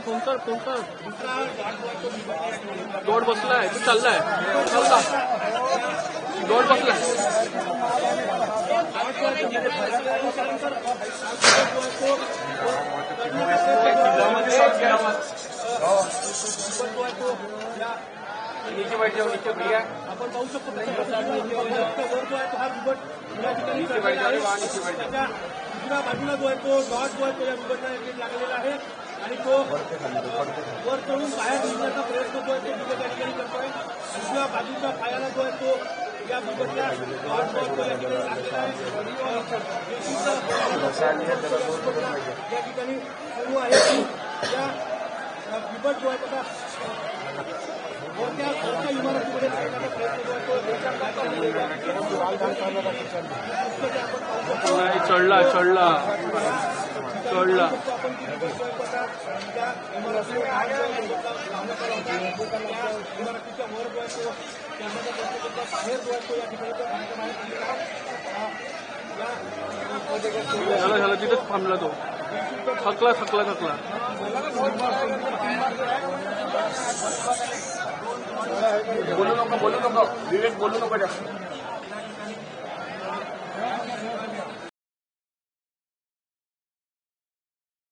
phone कर दौड़ बसलाय तू चाललाय चल दौड़ बसलाय नीचे बैठ जाओ नीचे भैया आपण पाहू शकतो वर जो आहे तो हा बिबट या ठिकाणी नीचे बैठ जाओ दुसऱ्या बाजूला जो आहे तो डॉट जो आहे तो या बिबटला लागलेला आहे आणि तो वर चढून बाहेर निघण्याचा प्रयत्न जो आहे तो बिबट या ठिकाणी करतोय दुसऱ्या बाजूच्या पायाला जो आहे तो या बिबटला डॉट जो आहे तो या ठिकाणी लागलेला आहे या ठिकाणी सुरू आहे या बिबट जो आहे त्याचा मोठ्या इमारतीमध्ये लागण्याचा प्रयत्न जो आहे तो चढला आपण त्या इमारतीच्या वर जो आहे तो बाहेर जो आहे तो या ठिकाणी झाला तिथेच थांबला तो थकला बोलू नको विवेक बोलू नको जास्त